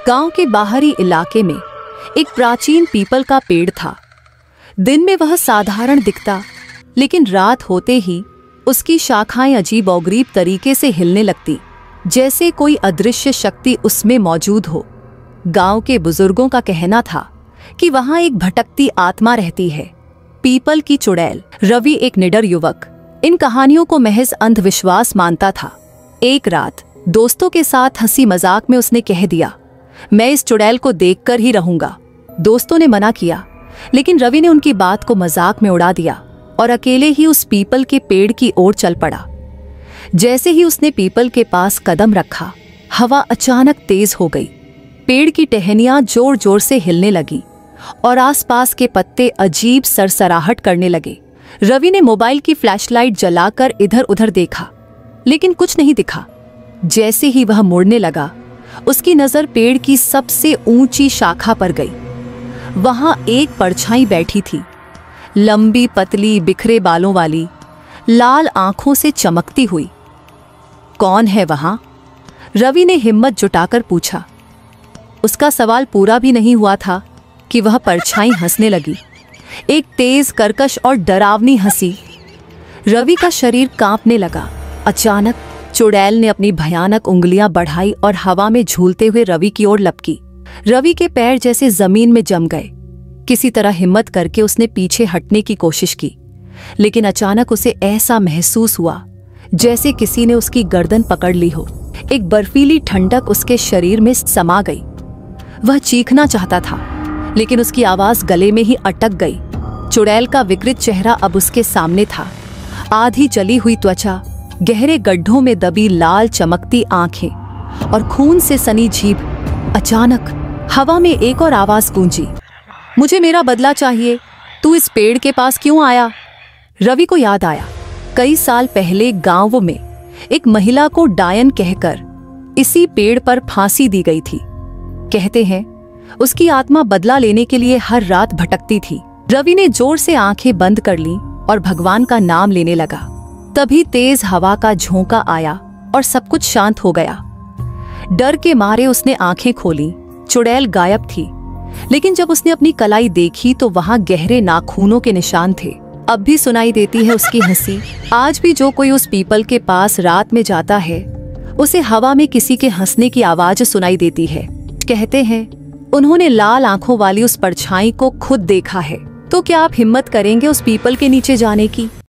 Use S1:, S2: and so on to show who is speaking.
S1: गांव के बाहरी इलाके में एक प्राचीन पीपल का पेड़ था। दिन में वह साधारण दिखता, लेकिन रात होते ही उसकी शाखाएं अजीबोगरीब तरीके से हिलने लगती, जैसे कोई अदृश्य शक्ति उसमें मौजूद हो। गांव के बुजुर्गों का कहना था कि वहां एक भटकती आत्मा रहती है। पीपल की चुड़ैल। रवि एक निडर युवक इन कहानियों को महज अंधविश्वास मानता था। एक रात दोस्तों के साथ हंसी मजाक में उसने कह दिया, मैं इस चुड़ैल को देखकर ही रहूंगा। दोस्तों ने मना किया, लेकिन रवि ने उनकी बात को मजाक में उड़ा दिया और अकेले ही उस पीपल के पेड़ की ओर चल पड़ा। जैसे ही उसने पीपल के पास कदम रखा, हवा अचानक तेज हो गई। पेड़ की टहनियां जोर जोर से हिलने लगी और आसपास के पत्ते अजीब सरसराहट करने लगे। रवि ने मोबाइल की फ्लैशलाइट जलाकर इधर उधर देखा, लेकिन कुछ नहीं दिखा। जैसे ही वह मुड़ने लगा, उसकी नजर पेड़ की सबसे ऊंची शाखा पर गई। वहां एक परछाई बैठी थी, लंबी पतली बिखरे बालों वाली, लाल आंखों से चमकती हुई। कौन है वहां? रवि ने हिम्मत जुटाकर पूछा। उसका सवाल पूरा भी नहीं हुआ था कि वह परछाई हंसने लगी, एक तेज कर्कश और डरावनी हंसी। रवि का शरीर कांपने लगा। अचानक चुड़ैल ने अपनी भयानक उंगलियां बढ़ाई और हवा में झूलते हुए रवि की ओर लपकी। रवि के पैर जैसे जमीन में जम गए। किसी तरह हिम्मत करके उसने पीछे हटने की कोशिश की, लेकिन अचानक उसे ऐसा महसूस हुआ जैसे किसी ने उसकी गर्दन पकड़ ली हो। एक बर्फीली ठंडक उसके शरीर में समा गई। वह चीखना चाहता था, लेकिन उसकी आवाज गले में ही अटक गई। चुड़ैल का विकृत चेहरा अब उसके सामने था। आधी जली हुई त्वचा, गहरे गड्ढों में दबी लाल चमकती आंखें और खून से सनी जीभ। अचानक हवा में एक और आवाज गूंजी, मुझे मेरा बदला चाहिए। तू इस पेड़ के पास क्यों आया? रवि को याद आया, कई साल पहले गांव में एक महिला को डायन कहकर इसी पेड़ पर फांसी दी गई थी। कहते हैं उसकी आत्मा बदला लेने के लिए हर रात भटकती थी। रवि ने जोर से आंखें बंद कर लीं और भगवान का नाम लेने लगा। तभी तेज हवा का झोंका आया और सब कुछ शांत हो गया। डर के मारे उसने आंखें खोली। चुड़ैल गायब थी, लेकिन जब उसने अपनी कलाई देखी तो वहां गहरे नाखूनों के निशान थे। अब भी सुनाई देती है उसकी हंसी। आज भी जो कोई उस पीपल के पास रात में जाता है, उसे हवा में किसी के हंसने की आवाज सुनाई देती है। कहते हैं उन्होंने लाल आंखों वाली उस परछाई को खुद देखा है। तो क्या आप हिम्मत करेंगे उस पीपल के नीचे जाने की?